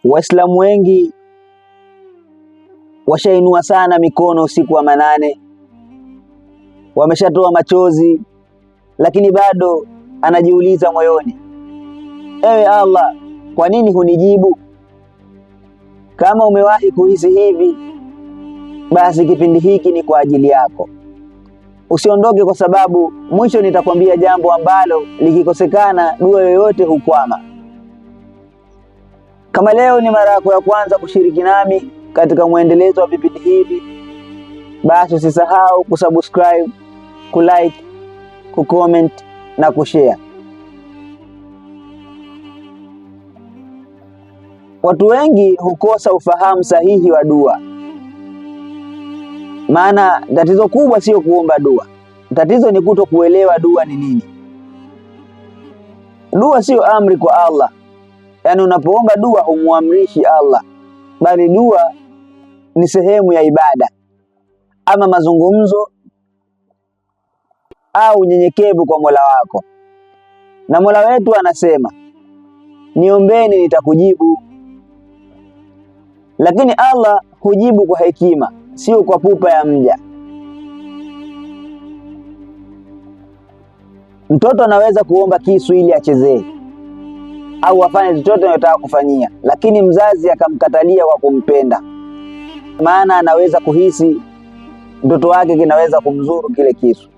Waislamu wengi washainua sana mikono usiku wa manane, wameshatoa machozi, lakini bado anajiuliza moyoni, ewe Allah, kwa nini hunijibu? Kama umewahi kuhisi hivi, basi kipindi hiki ni kwa ajili yako. Usiondoke, kwa sababu mwisho nitakwambia jambo ambalo likikosekana dua yoyote hukwama. Kama leo ni mara yako ya kwanza kushiriki nami katika mwendelezo wa vipindi hivi, basi usisahau kusubscribe, kulike, kucomment na kushare. Watu wengi hukosa ufahamu sahihi wa dua. Maana tatizo kubwa sio kuomba dua. Tatizo ni kutokuelewa dua ni nini. Dua sio amri kwa Allah. Yaani unapoomba dua humuamrishi Allah, bali dua ni sehemu ya ibada ama mazungumzo au unyenyekevu kwa Mola wako. Na Mola wetu anasema, niombeni nitakujibu. Lakini Allah hujibu kwa hekima, sio kwa pupa ya mja. Mtoto anaweza kuomba kisu ili achezee au afanye chochote anayotaka kufanyia, lakini mzazi akamkatalia kwa kumpenda, maana anaweza kuhisi mtoto wake kinaweza kumzuru kile kisu.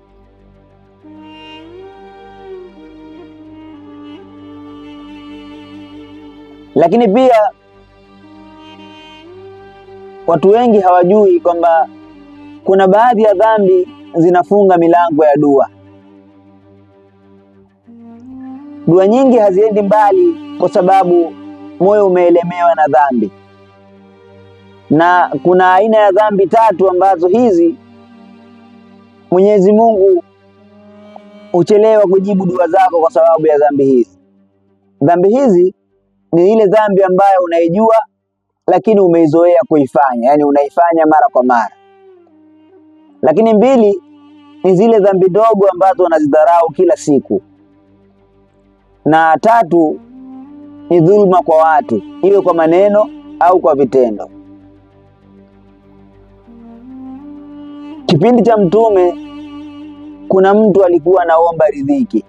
Lakini pia watu wengi hawajui kwamba kuna baadhi ya dhambi zinafunga milango ya dua. Dua nyingi haziendi mbali kwa sababu moyo umeelemewa na dhambi. Na kuna aina ya dhambi 3 ambazo hizi Mwenyezi Mungu huchelewa kujibu dua zako kwa sababu ya dhambi hizi. Dhambi hizi ni ile dhambi ambayo unaijua lakini umeizoea kuifanya, yani unaifanya mara kwa mara. Lakini 2 ni zile dhambi ndogo ambazo unazidharau kila siku. Na 3 ni dhulma kwa watu, iwe kwa maneno au kwa vitendo. Kipindi cha Mtume kuna mtu alikuwa anaomba riziki,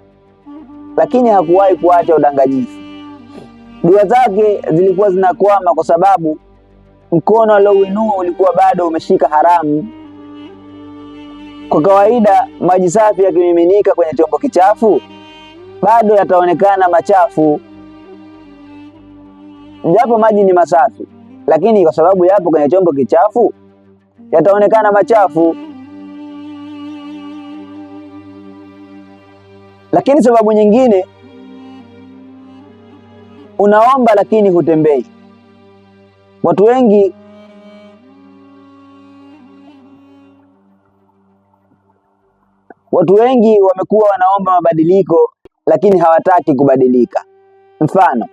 lakini hakuwahi kuacha udanganyifu. Dua zake zilikuwa zinakwama kwa sababu mkono alioinua ulikuwa bado umeshika haramu. Kwa kawaida maji safi yakimiminika kwenye chombo kichafu bado yataonekana machafu, japo maji ni masafi, lakini kwa sababu yapo kwenye chombo kichafu yataonekana machafu. Lakini sababu nyingine, unaomba lakini hutembei. Watu wengi wamekuwa wanaomba mabadiliko lakini hawataki kubadilika. Mfano,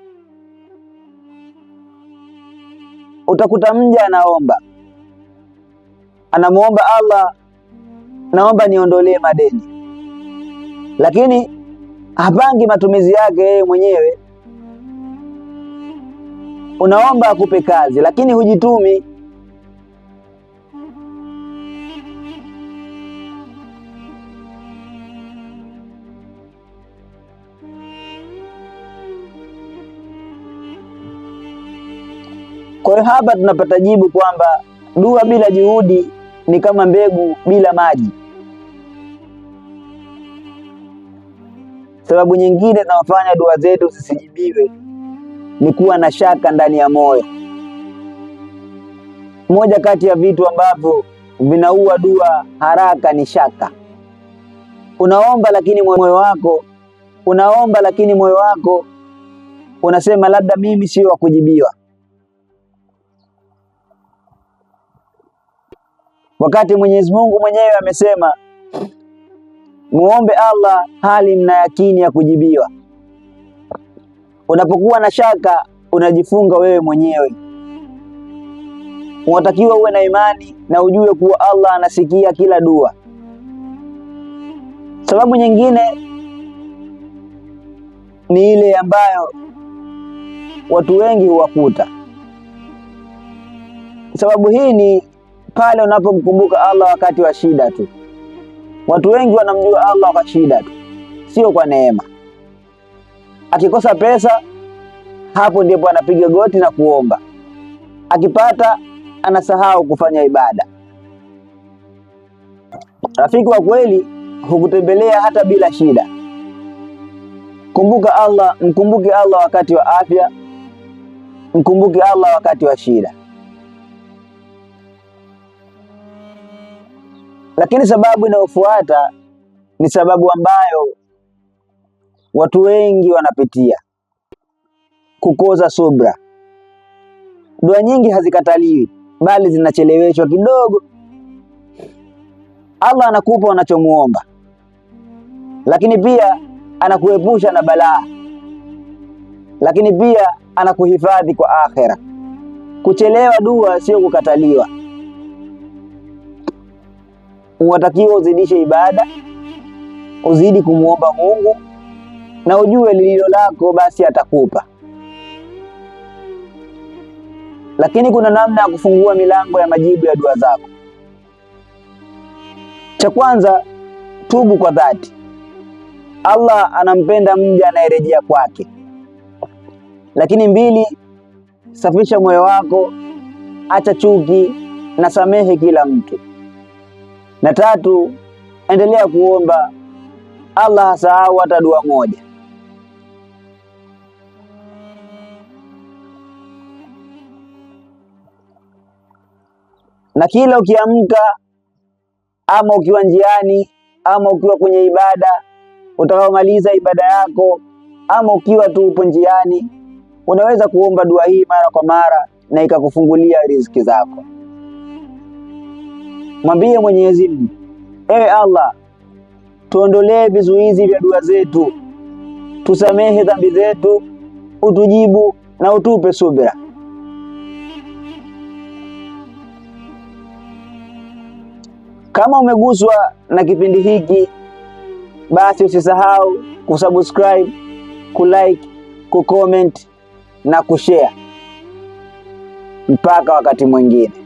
utakuta mja anamuomba Allah, naomba niondolee madeni, lakini hapangi matumizi yake yeye mwenyewe. Unaomba akupe kazi lakini hujitumi. Kwa hiyo hapa tunapata jibu kwamba dua bila juhudi ni kama mbegu bila maji. Sababu nyingine zinazofanya dua zetu zisijibiwe ni kuwa na shaka ndani ya moyo. Moja kati ya vitu ambavyo vinaua dua haraka ni shaka. Unaomba lakini moyo wako unasema labda mimi sio wa kujibiwa, wakati Mwenyezi Mungu mwenyewe amesema muombe Allah hali mna yakini ya kujibiwa. Unapokuwa na shaka unajifunga wewe mwenyewe. Unatakiwa uwe na imani na ujue kuwa Allah anasikia kila dua. Sababu nyingine ni ile ambayo watu wengi huwakuta. Sababu hii ni pale unapomkumbuka Allah wakati wa shida tu. Watu wengi wanamjua Allah kwa shida tu, sio kwa neema. Akikosa pesa, hapo ndipo anapiga goti na kuomba. Akipata, anasahau kufanya ibada. Rafiki wa kweli hukutembelea hata bila shida. Kumbuka Allah, mkumbuke Allah wakati wa afya, mkumbuke Allah wakati wa shida. Lakini sababu inayofuata ni sababu ambayo watu wengi wanapitia: kukosa subra. Dua nyingi hazikataliwi, bali zinacheleweshwa kidogo. Allah anakupa unachomuomba, lakini pia anakuepusha na balaa, lakini pia anakuhifadhi kwa akhera. Kuchelewa dua sio kukataliwa. Unatakiwa uzidishe ibada, uzidi kumuomba Mungu, na ujue lililo lako basi atakupa. Lakini kuna namna ya kufungua milango ya majibu ya dua zako. Cha kwanza, tubu kwa dhati. Allah anampenda mja anayerejea kwake. Lakini mbili, safisha moyo wako, acha chuki na samehe kila mtu. Na tatu, endelea kuomba. Allah hasahau hata dua moja. Na kila ukiamka, ama ukiwa njiani, ama ukiwa kwenye ibada, utakaomaliza ibada yako, ama ukiwa tu upo njiani, unaweza kuomba dua hii mara kwa mara na ikakufungulia riziki zako. Mwambie Mwenyezi Mungu: ewe Allah, tuondolee vizuizi vya dua zetu, tusamehe dhambi zetu, utujibu na utupe subira. Kama umeguswa na kipindi hiki, basi usisahau kusubscribe, kulike, kucomment na kushare. Mpaka wakati mwingine.